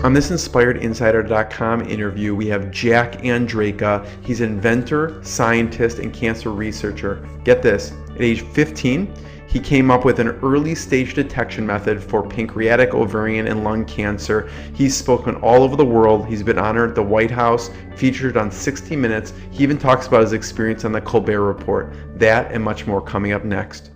On this InspiredInsider.com interview, we have Jack Andraka. He's an inventor, scientist, and cancer researcher. Get this, at age 15, he came up with an early stage detection method for pancreatic, ovarian, and lung cancer. He's spoken all over the world. He's been honored at the White House, featured on 60 Minutes. He even talks about his experience on the Colbert Report. That and much more coming up next.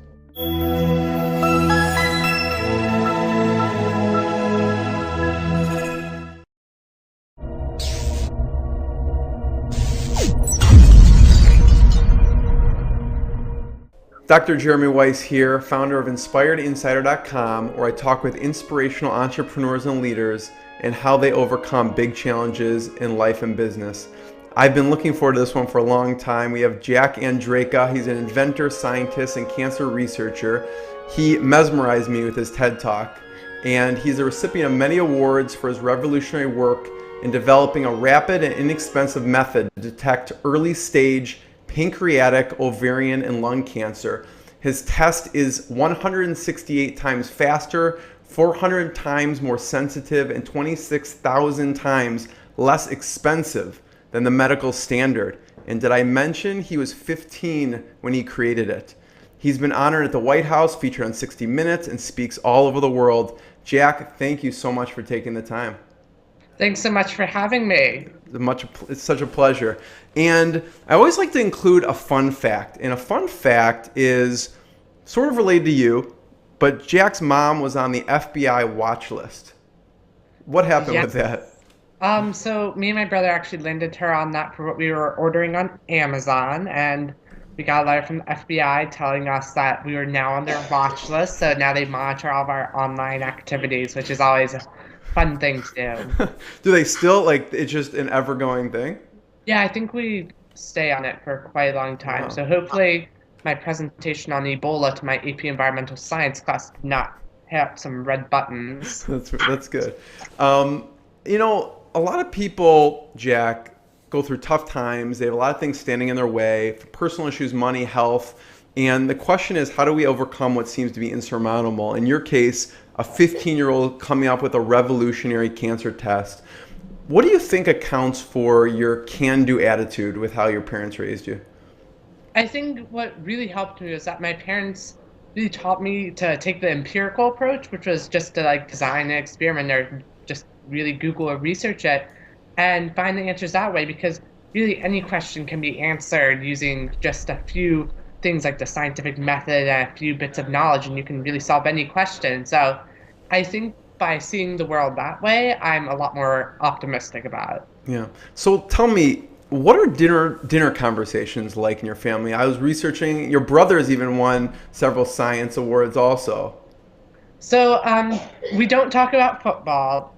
Dr. Jeremy Weiss here, founder of InspiredInsider.com, where I talk with inspirational entrepreneurs and leaders and how they overcome big challenges in life and business. I've been looking forward to this one for a long time. We have Jack Andraka. He's an inventor, scientist, and cancer researcher. He mesmerized me with his TED Talk, and he's a recipient of many awards for his revolutionary work in developing a rapid and inexpensive method to detect early stage pancreatic, ovarian, and lung cancer. His test is 168 times faster, 400 times more sensitive, and 26,000 times less expensive than the medical standard. And did I mention he was 15 when he created it? He's been honored at the White House, featured on 60 Minutes, and speaks all over the world. Jack, thank you so much for taking the time. Thanks so much for having me. It's such a pleasure. And I always like to include a fun fact. And a fun fact is sort of related to you, but Jack's mom was on the FBI watch list. What happened with that? So me and my brother actually landed her on that for what we were ordering on Amazon, and we got a letter from the FBI telling us that we were now on their watch list. So now they monitor all of our online activities, which is always a fun thing to do. Do they still, it's just an ever-going thing? Yeah, I think we stay on it for quite a long time. Wow. So hopefully my presentation on Ebola to my AP Environmental Science class did not have some red buttons. That's good. A lot of people, Jack, go through tough times. They have a lot of things standing in their way, personal issues, money, health. And the question is, how do we overcome what seems to be insurmountable? In your case, a 15-year-old coming up with a revolutionary cancer test. What do you think accounts for your can-do attitude with how your parents raised you? I think what really helped me was that my parents really taught me to take the empirical approach, which was just to design an experiment or just really Google or research it and find the answers that way, because really any question can be answered using just a few things like the scientific method and a few bits of knowledge, and you can really solve any question. So I think by seeing the world that way, I'm a lot more optimistic about it. Yeah. So tell me, what are dinner conversations like in your family? I was researching, your brother has even won several science awards also. So we don't talk about football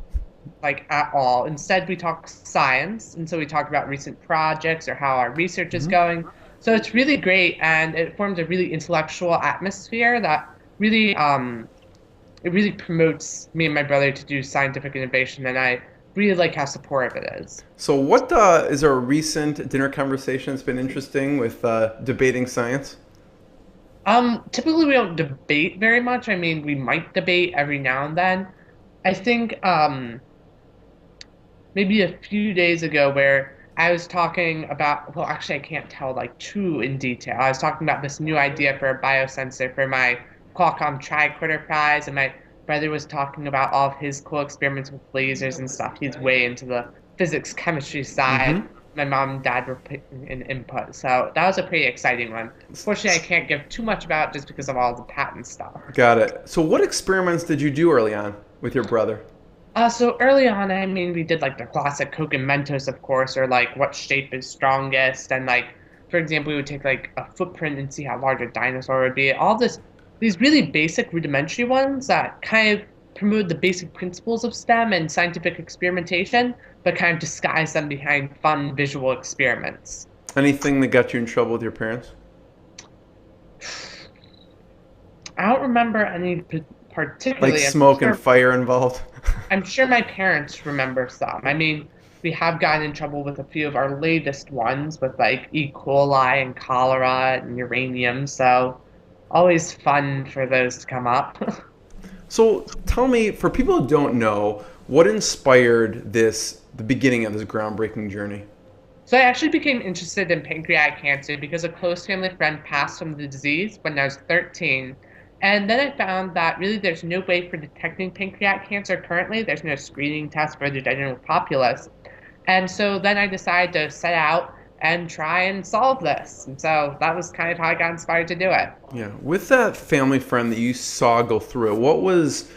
at all. Instead, we talk science, and so we talk about recent projects or how our research is going. So it's really great, and it forms a really intellectual atmosphere that really it really promotes me and my brother to do scientific innovation, and I really like how supportive it is. So what is there a recent dinner conversation that's been interesting with debating science? Typically we don't debate very much. I mean, we might debate every now and then. I think maybe a few days ago where I was talking about, well, actually I can't tell too in detail. I was talking about this new idea for a biosensor for my Qualcomm tricorder prize, and my brother was talking about all of his cool experiments with lasers and stuff. He's way into the physics chemistry side. My mom and dad were putting in input, so that was a pretty exciting one. Fortunately, I can't give too much about it just because of all the patent stuff. Got it. So what experiments did you do early on with your brother? So early on, I mean, we did the classic Coke and Mentos, of course, or what shape is strongest, and for example, we would take a footprint and see how large a dinosaur would be. All these really basic rudimentary ones that kind of promote the basic principles of STEM and scientific experimentation, but kind of disguise them behind fun visual experiments. Anything that got you in trouble with your parents? I don't remember any particularly. Smoke and fire involved? I'm sure my parents remember some. I mean, we have gotten in trouble with a few of our latest ones with E. coli and cholera and uranium, so always fun for those to come up. So tell me, for people who don't know, what inspired the beginning of this groundbreaking journey? So I actually became interested in pancreatic cancer because a close family friend passed from the disease when I was 13. And then I found that really there's no way for detecting pancreatic cancer currently. There's no screening test for the general populace. And so then I decided to set out and try and solve this. And so that was kind of how I got inspired to do it. Yeah. With that family friend that you saw go through it, what was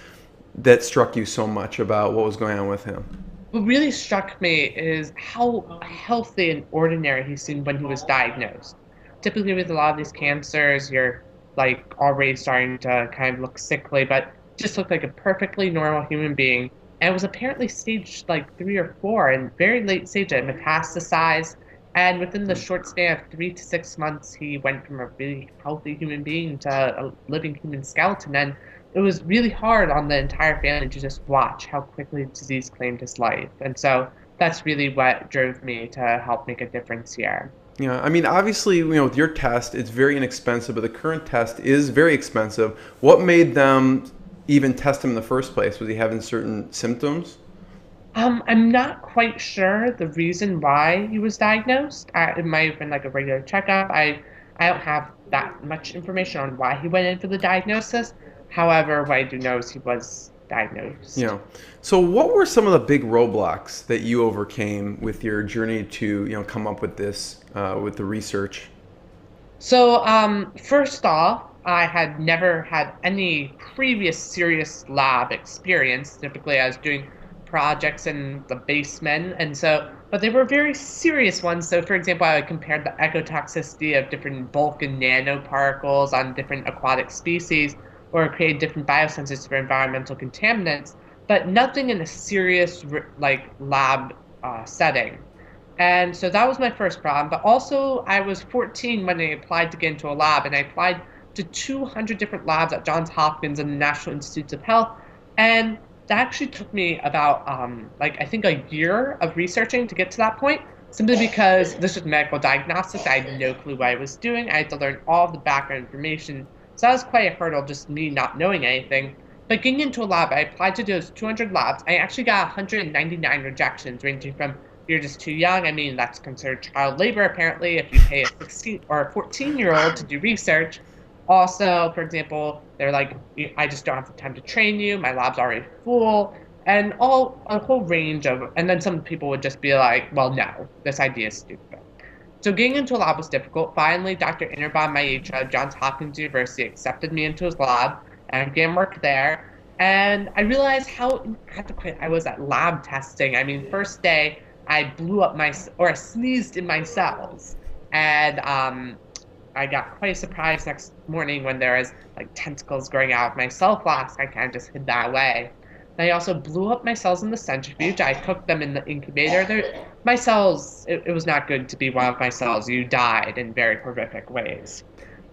that struck you so much about what was going on with him? What really struck me is how healthy and ordinary he seemed when he was diagnosed. Typically, with a lot of these cancers, you're like already starting to kind of look sickly, but just looked like a perfectly normal human being. And was apparently stage like 3 or 4 and very late stage. It metastasized. And within the short span of 3 to 6 months, he went from a really healthy human being to a living human skeleton. And it was really hard on the entire family to just watch how quickly the disease claimed his life. And so that's really what drove me to help make a difference here. Yeah, I mean, obviously, with your test, it's very inexpensive, but the current test is very expensive. What made them even test him in the first place? Was he having certain symptoms? I'm not quite sure the reason why he was diagnosed. It might have been like a regular checkup. I don't have that much information on why he went in for the diagnosis. However, what I do know is he was diagnosed. Yeah. So what were some of the big roadblocks that you overcame with your journey to, come up with this, with the research? So, first off, I had never had any previous serious lab experience. Typically, I was doing projects in the basement, and so, but they were very serious ones. So, for example, I compared the ecotoxicity of different bulk and nanoparticles on different aquatic species, or create different biosensors for environmental contaminants, but nothing in a serious like lab setting. And so that was my first problem. But also, I was 14 when I applied to get into a lab, and I applied to 200 different labs at Johns Hopkins and the National Institutes of Health. And that actually took me about, like, I think a year of researching to get to that point, simply because this was medical diagnostics. I had no clue what I was doing. I had to learn all of the background information. So that was quite a hurdle, just me not knowing anything. But getting into a lab, I applied to those 200 labs. I actually got 199 rejections, ranging from you're just too young. I mean, that's considered child labor, apparently, if you pay a 16 or a 14-year-old to do research. Also, for example, they're like, I just don't have the time to train you. My lab's already full. And a whole range of, and then some people would just be like, well, no, this idea is stupid. So getting into a lab was difficult. Finally, Dr. Innerbon, my HR at Johns Hopkins University, accepted me into his lab and I began work there. And I realized how inadequate I was at lab testing. I mean, first day, I blew up or I sneezed in my cells. And I got quite surprised next morning when there was like tentacles growing out of my cell flask. I kind of just hid that away. And I also blew up my cells in the centrifuge. I cooked them in the incubator. My cells, it was not good to be one of my cells. You died in very horrific ways.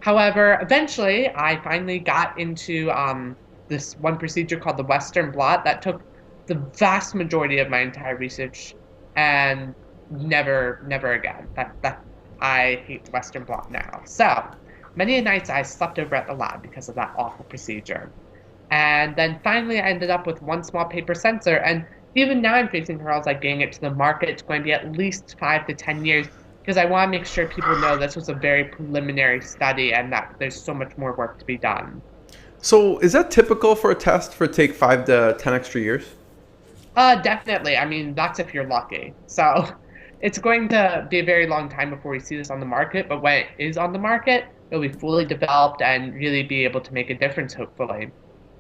However, eventually, I finally got into this one procedure called the Western blot that took the vast majority of my entire research and never again. That I hate Western blot now. So many nights I slept over at the lab because of that awful procedure. And then finally I ended up with one small paper sensor, and even now I'm facing hurdles like getting it to the market. It's going to be at least 5 to 10 years because I want to make sure people know this was a very preliminary study and that there's so much more work to be done. So is that typical for a test for take 5 to 10 extra years? Definitely. I mean, that's if you're lucky. So it's going to be a very long time before we see this on the market, but when it is on the market, it'll be fully developed and really be able to make a difference, hopefully.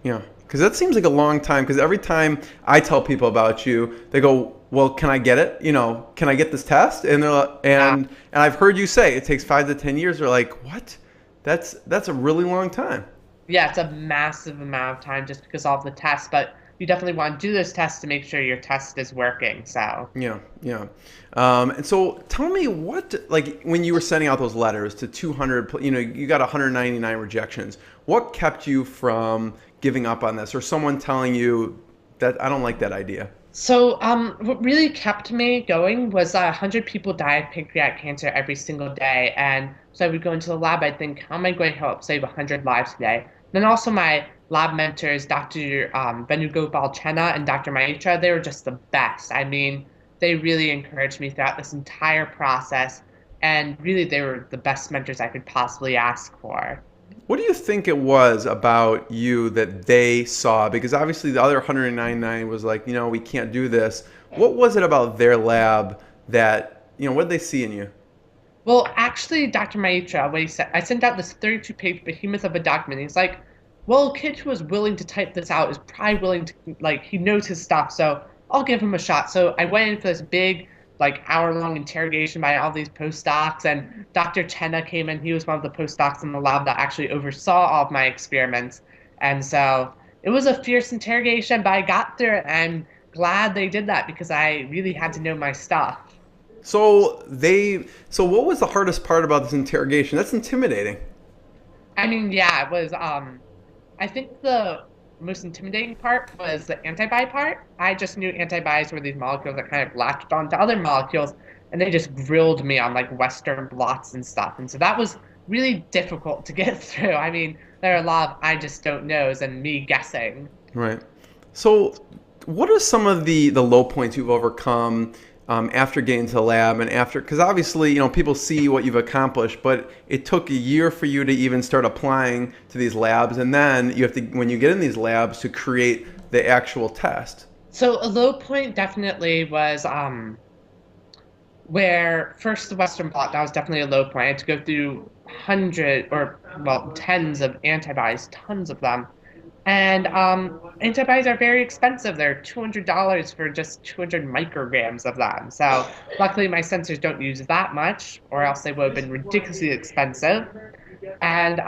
Yeah, because that seems like a long time. Because every time I tell people about you, they go, "Well, can I get it? Can I get this test?" And they're like, Yeah. and I've heard you say it takes 5 to 10 years. They're like, "What? That's a really long time." Yeah, it's a massive amount of time just because of all the tests, but you definitely want to do those tests to make sure your test is working. So, Yeah, yeah. And so tell me like when you were sending out those letters to 200, you got 199 rejections. What kept you from giving up on this, or someone telling you that I don't like that idea? what really kept me going was 100 people die of pancreatic cancer every single day. And so I would go into the lab, I'd think, how am I going to help save 100 lives today? Then also my lab mentors, Dr. Venugopal Chenna and Dr. Maitra, they were just the best. I mean, they really encouraged me throughout this entire process, and really they were the best mentors I could possibly ask for. What do you think it was about you that they saw? Because obviously the other 199 was like, we can't do this. What was it about their lab that, what did they see in you? Well, actually, Dr. Maitra, what he said, I sent out this 32-page behemoth of a document. He's like, well, a kid who is willing to type this out is probably willing to, like, he knows his stuff, so I'll give him a shot. So I went in for this big, like, hour-long interrogation by all these postdocs, and Dr. Chenna came in. He was one of the postdocs in the lab that actually oversaw all of my experiments. And so it was a fierce interrogation, but I got through it, and I'm glad they did that because I really had to know my stuff. So what was the hardest part about this interrogation? That's intimidating. I mean, yeah, it was. I think the most intimidating part was the antibody part. I just knew antibodies were these molecules that kind of latched onto other molecules, and they just grilled me on like Western blots and stuff. And so that was really difficult to get through. I mean, there are a lot of I just don't knows and me guessing. Right. So, what are some of the low points you've overcome after getting to the lab and after? Because obviously, people see what you've accomplished, but it took a year for you to even start applying to these labs, and then you have to, when you get in these labs, to create the actual test. So a low point definitely was where first the Western blot, that was definitely a low point. I had to go through hundred or well tens of antibodies, tons of them. And antibodies are very expensive. They're $200 for just 200 micrograms of them. So luckily my sensors don't use that much, or else they would have been ridiculously expensive. And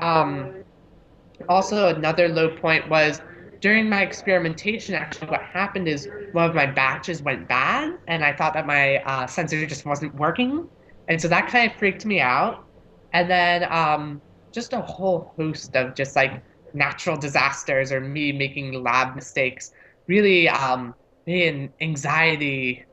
also another low point was during my experimentation, actually what happened is one of my batches went bad, and I thought that my sensor just wasn't working. And so that kind of freaked me out. And then just a whole host of just like natural disasters or me making lab mistakes really an anxiety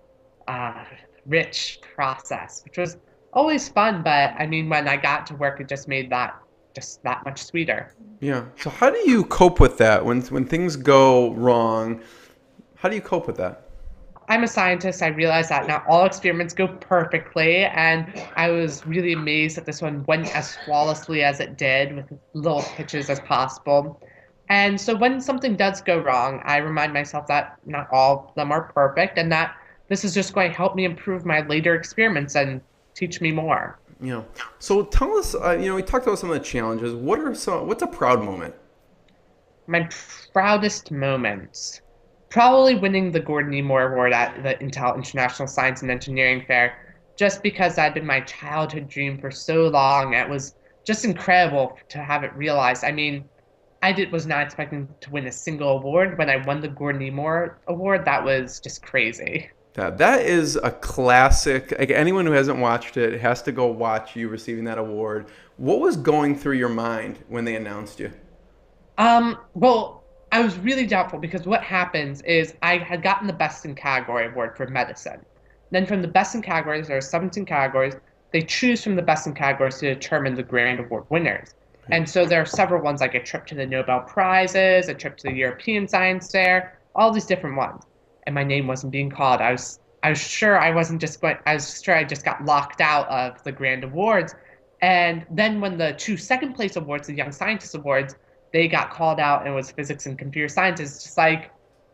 rich process, which was always fun. But I mean, when I got to work, it just made that just that much sweeter. Yeah. So how do you cope with that when things go wrong? How do you cope with that? I'm a scientist. I realize that not all experiments go perfectly, and I was really amazed that this one went as flawlessly as it did with little hitches as possible. And so when something does go wrong, I remind myself that not all of them are perfect, and that this is just going to help me improve my later experiments and teach me more. So tell us, we talked about some of the challenges. What's a proud moment? My proudest moments. Probably winning the Gordon E. Moore Award at the Intel International Science and Engineering Fair, just because that had been my childhood dream for so long. It was just incredible to have it realized. I mean, was not expecting to win a single award. When I won the Gordon E. Moore Award, that was just crazy. That is a classic. Like, anyone who hasn't watched it has to go watch you receiving that award. What was going through your mind when they announced you? Well, I was really doubtful because what happens is I had gotten the best in category award for medicine. Then from the best in categories, there are 17 categories. They choose from the best in categories to determine the grand award winners. And so there are several ones like a trip to the Nobel Prizes, a trip to the European Science Fair, all these different ones. And my name wasn't being called. I was sure I wasn't just going, I was sure I just got locked out of the grand awards. And then when the two second place awards, the Young Scientist Awards, they got called out and it was physics and computer science. It's just like,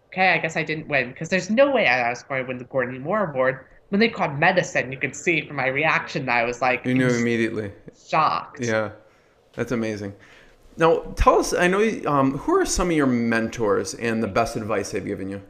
okay, I guess I didn't win because there's no way I was going to win the Gordon E. Moore Award. When they called medicine, you could see from my reaction that I was like, you knew immediately. Shocked. Yeah, that's amazing. Now, tell us, I know, who are some of your mentors and the best advice they've given you?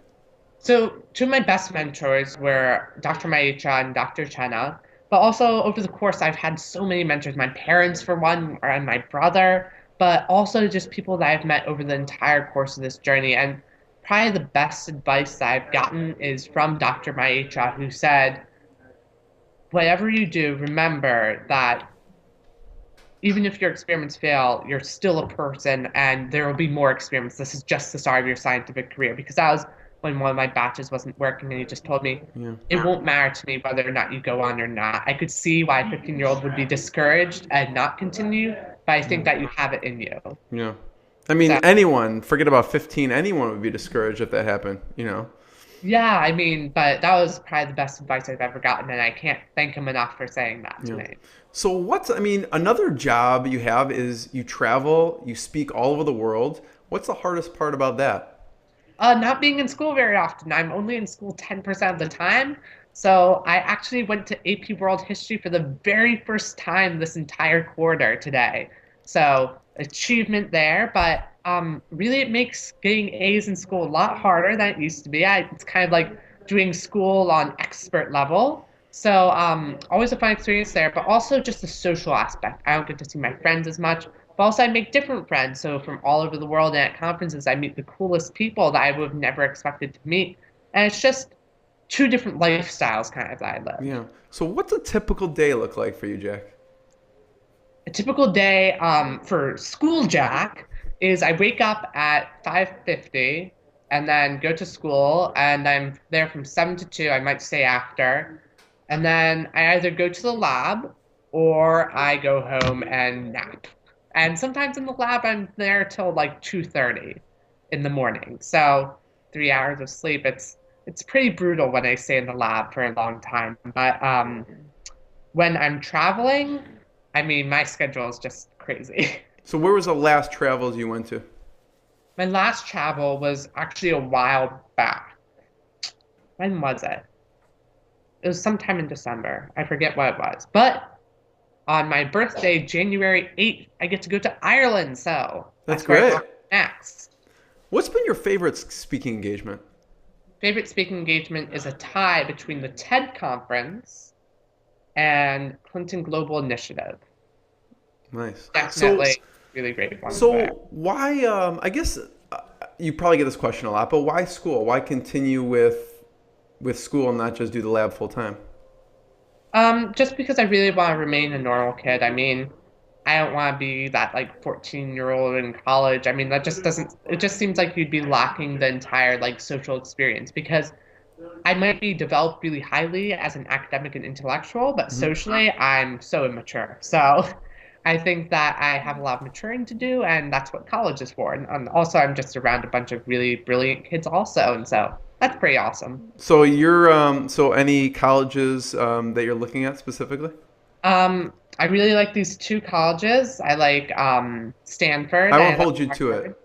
So two of my best mentors were Dr. Maitra and Dr. Chenna. But also over the course, I've had so many mentors. My parents, for one, and my brother, but also just people that I've met over the entire course of this journey. And probably the best advice that I've gotten is from Dr. Maitra, who said, whatever you do, remember that even if your experiments fail, you're still a person and there will be more experiments. This is just the start of your scientific career. Because that was when one of my batches wasn't working and he just told me, it won't matter to me whether or not you go on or not. I could see why a 15-year-old would be discouraged and not continue, but I think that you have it in you. Yeah. I mean, So anyone, forget about 15, anyone would be discouraged if that happened, you know? yeah, I mean, but that was probably the best advice I've ever gotten, and I can't thank him enough for saying that to Yeah. me. So I mean, another job you have is you travel, you speak all over the world. What's the hardest part about that? Not being in school very often. I'm only in school 10% of the time. So I actually went to AP World History for the very first time this entire quarter today. So achievement there, but really it makes getting A's in school a lot harder than it used to be. It's kind of like doing school on expert level. So always a fun experience there, but also just the social aspect. I don't get to see my friends as much. But also, I make different friends. So from all over the world and at conferences, I meet the coolest people that I would have never expected to meet. And it's just two different lifestyles kind of that I live. Yeah. So what's a typical day look like for you, Jack? A typical day for school Jack is I wake up at 5:50 and then go to school and I'm there from 7 to 2. I might stay after. And then I either go to the lab or I go home and nap. And sometimes in the lab I'm there till like 2:30 in the morning. So 3 hours of sleep. It's pretty brutal when I stay in the lab for a long time. But when I'm traveling, I mean my schedule is just crazy. So where was the last travels you went to? My last travel was actually a while back. When was it? It was sometime in December. I forget what it was. But on my birthday, January 8th, I get to go to Ireland. So That's that's where I'm great. going next. What's been your favorite speaking engagement? Favorite speaking engagement is a tie between the TED conference and Clinton Global Initiative. Nice. Definitely really great ones there. So why? I guess you probably get this question a lot, but why school? Why continue with school and not just do the lab full time? Just because I really want to remain a normal kid. I mean, I don't want to be that like 14-year-old in college. I mean, that just doesn't, it just seems like you'd be lacking the entire like social experience because I might be developed really highly as an academic and intellectual, but Hmm. socially I'm so immature. So I think that I have a lot of maturing to do, and that's what college is for. And also, I'm just around a bunch of really brilliant kids also, and so that's pretty awesome. So you're so any colleges that you're looking at specifically? I really like these two colleges. I like Stanford I won't and hold you to Harvard. it.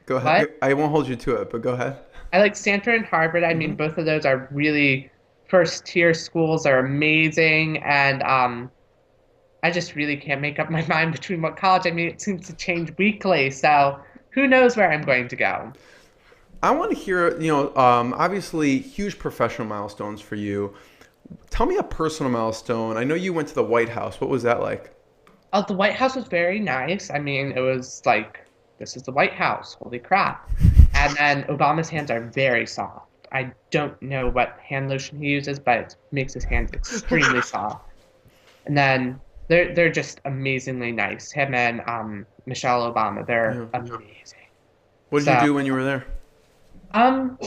Go What? ahead. I won't hold you to it, but go ahead. I like Stanford and Harvard. I mean, Hmm. both of those are really first tier schools. Are amazing, and I just really can't make up my mind between what college. I mean, it seems to change weekly, so who knows where I'm going to go. I want to hear, obviously huge professional milestones for you. Tell me a personal milestone. I know you went to the White House. What was that like? Oh, the White House was very nice. I mean, it was like, this is the White House. Holy crap. And then Obama's hands are very soft. I don't know what hand lotion he uses, but it makes his hands extremely soft. And then they're just amazingly nice. Him and Michelle Obama, they're Yeah. amazing. What did you So do when you were there? um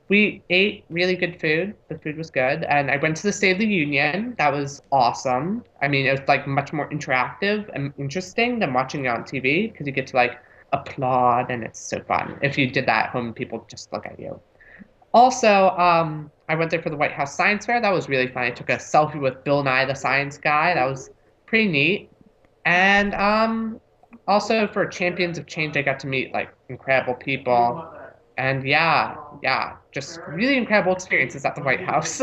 we ate really good food. The food was good. And I went to the State of the Union. That was awesome. I mean, it was like much more interactive and interesting than watching it on TV because you get to like applaud and it's so fun. If you did that at home, people just look at you. Also, I went there for the White House Science Fair. That was really fun. I took a selfie with Bill Nye, the Science Guy. That was pretty neat. And also for Champions of Change, I got to meet like incredible people. And yeah, just really incredible experiences at the White House.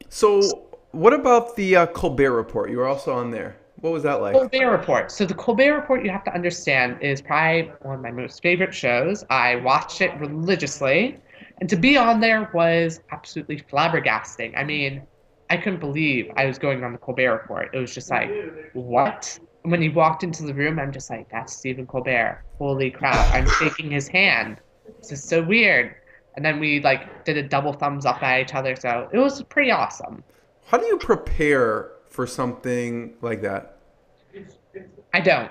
So, what about the Colbert Report? You were also on there. What was that like? Colbert Report. So the Colbert Report, you have to understand, is probably one of my most favorite shows. I watched it religiously, and to be on there was absolutely flabbergasting. I mean, I couldn't believe I was going on the Colbert Report. It was just like, what? When he walked into the room, I'm just like, that's Stephen Colbert. Holy crap! I'm shaking his hand. This is so weird. And then we like did a double thumbs up at each other, so it was pretty awesome. How do you prepare for something like that? I don't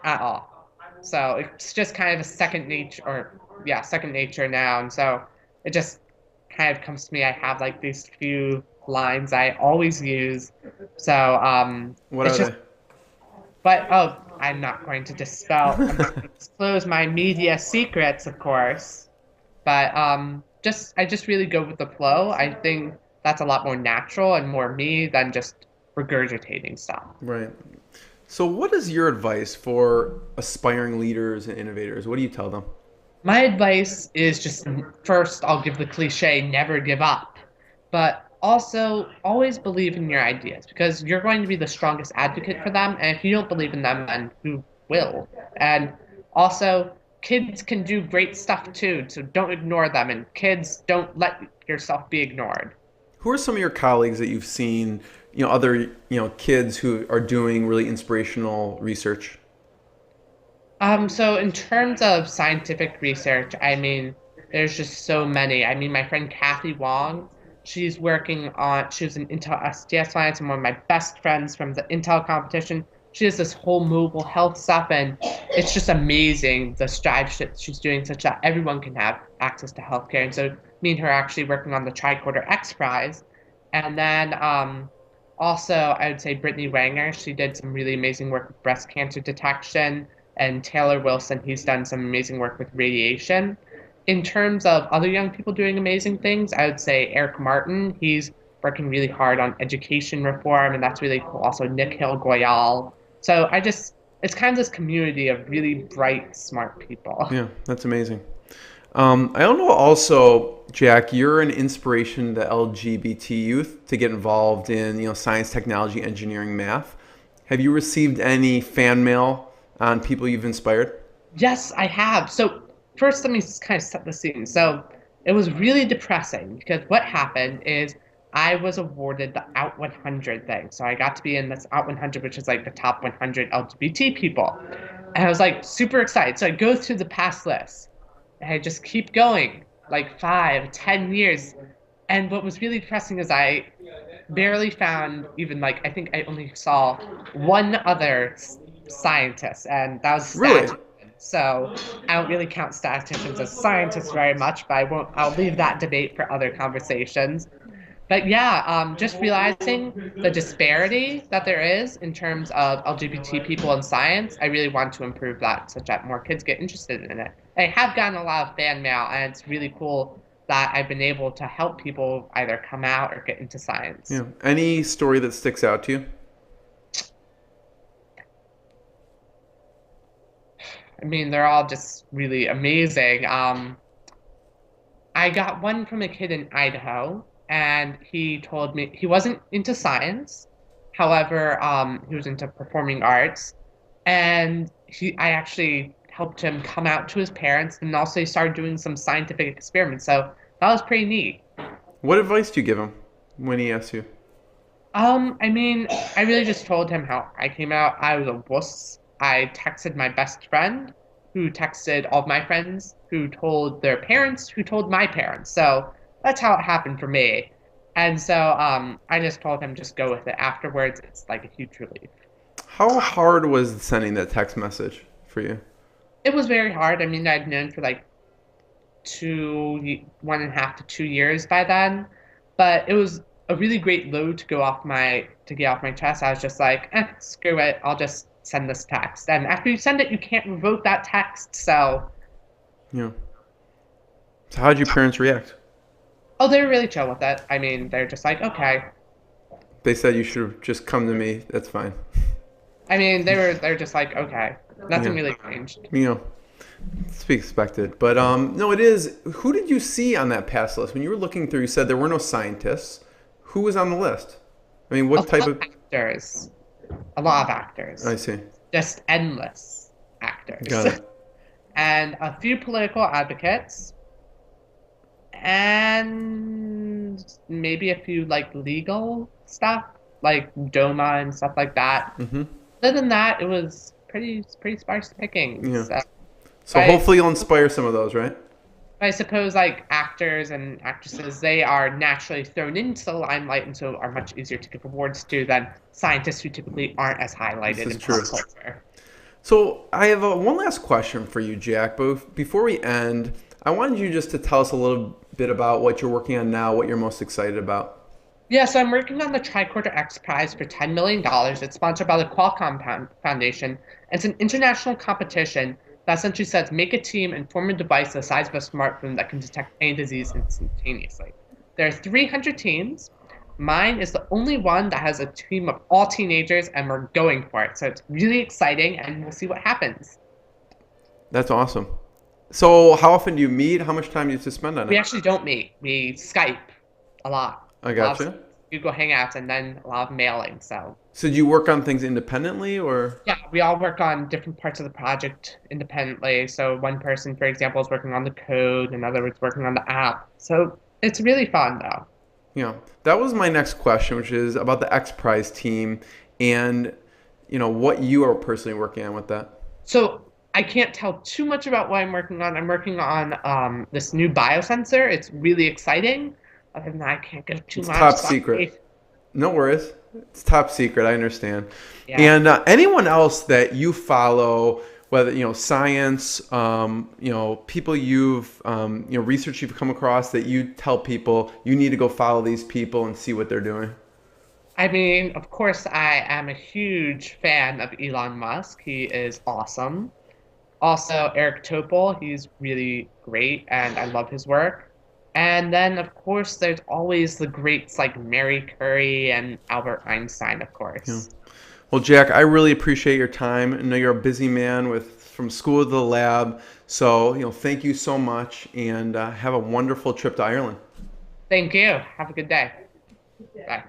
at all. So it's just kind of a second nature, or yeah, second nature now. And so it just kind of comes to me. I have like these few lines I always use. So What it's are just, they? but oh, I'm not going to I'm not going to disclose my media secrets, of course. But I just really go with the flow. I think that's a lot more natural and more me than just regurgitating stuff. Right. So what is your advice for aspiring leaders and innovators? What do you tell them? My advice is just first, I'll give the cliche, never give up, but also always believe in your ideas because you're going to be the strongest advocate for them. And if you don't believe in them, then who will? And also, kids can do great stuff too, so don't ignore them. And kids, don't let yourself be ignored. Who are some of your colleagues that you've seen, other, kids who are doing really inspirational research? So in terms of scientific research, I mean, there's just so many. I mean, my friend Kathy Wong, she was an Intel SDS science and one of my best friends from the Intel competition. She does this whole mobile health stuff, and it's just amazing the strides that she's doing such that everyone can have access to healthcare. And so me and her are actually working on the tricorder XPrize. And then also, I would say Brittany Wanger, she did some really amazing work with breast cancer detection, and Taylor Wilson, he's done some amazing work with radiation. In terms of other young people doing amazing things, I would say Eric Martin, he's working really hard on education reform, and that's really cool. Also, Nick Hill-Goyal. So it's kind of this community of really bright, smart people. Yeah, that's amazing. I don't know also, Jack, you're an inspiration to LGBT youth to get involved in, science, technology, engineering, math. Have you received any fan mail on people you've inspired? Yes, I have. So first, let me kind of set the scene. So it was really depressing because what happened is I was awarded the Out 100 thing. So I got to be in this Out 100, which is like the top 100 LGBT people. And I was like super excited. So I go through the past list and I just keep going, like 5, 10 years. And what was really depressing is I barely found even I think I only saw one other scientist, and that was a statistician. Really? So I don't really count statisticians as scientists very much, but I'll leave that debate for other conversations. But yeah, just realizing the disparity that there is in terms of LGBT people in science, I really want to improve that such that more kids get interested in it. I have gotten a lot of fan mail, and it's really cool that I've been able to help people either come out or get into science. Yeah. Any story that sticks out to you? I mean, they're all just really amazing. I got one from a kid in Idaho, and he told me he wasn't into science. However, he was into performing arts, and I actually helped him come out to his parents, and also he started doing some scientific experiments. So that was pretty neat. What advice do you give him when he asks you? I mean, I really just told him how I came out. I was a wuss. I texted my best friend, who texted all of my friends, who told their parents, who told my parents. So that's how it happened for me. And so I just told him just go with it. Afterwards, it's like a huge relief. How hard was sending that text message for you? It was very hard. I mean, I'd known for like 1.5 to 2 years by then, but it was a really great load to get off my chest. I was just like, screw it. I'll just send this text. And after you send it, you can't revoke that text. So Yeah. So how did your parents react? oh, they were really chill with it. I mean, they're just like, okay. They said you should have just come to me. That's fine. I mean, they're just like, okay. Nothing really changed. It's to be expected. But no, it is. Who did you see on that pass list? When you were looking through, you said there were no scientists. Who was on the list? I mean, what type of actors? A lot of actors. I see. Just endless actors. Got it. And a few political advocates. And maybe a few legal stuff, like DOMA and stuff like that. Mm-hmm. Other than that, it was pretty sparse pickings. Yeah. So hopefully you'll inspire some of those, right? I suppose actors and actresses, they are naturally thrown into the limelight and so are much easier to give awards to than scientists who typically aren't as highlighted in pop culture. So I have one last question for you, Jack. But before we end, I wanted you just to tell us a little bit about what you're working on now, what you're most excited about. Yeah, so I'm working on the Tricorder XPrize for $10 million. It's sponsored by the Qualcomm Foundation. It's an international competition that essentially says make a team and form a device the size of a smartphone that can detect any disease instantaneously. There are 300 teams. Mine is the only one that has a team of all teenagers, and we're going for it. So it's really exciting, and we'll see what happens. That's awesome. So how often do you meet? How much time do you spend on We it? actually don't meet. We Skype a lot. I A lot of gotcha. Google Hangouts and then a lot of mailing. So So do you work on things independently or? yeah, we all work on different parts of the project independently. So one person, for example, is working on the code, another is working on the app. So it's really fun though. Yeah, that was my next question, which is about the XPrize team and what you are personally working on with that. So I can't tell too much about what I'm working on. I'm working on this new biosensor. It's really exciting. Other than that, I can't go too It's much. top Sorry. secret. No worries. It's top secret. I understand. Yeah. And anyone else that you follow, whether science, people you've research you've come across that you tell people you need to go follow these people and see what they're doing. I mean, of course, I am a huge fan of Elon Musk. He is awesome. Also, Eric Topol, he's really great, and I love his work. And then, of course, there's always the greats like Mary Curie and Albert Einstein, of Yeah. course. Well, Jack, I really appreciate your time. I know you're a busy man with from school to the lab. So, thank you so much and have a wonderful trip to Ireland. Thank you. Have a good day. Bye.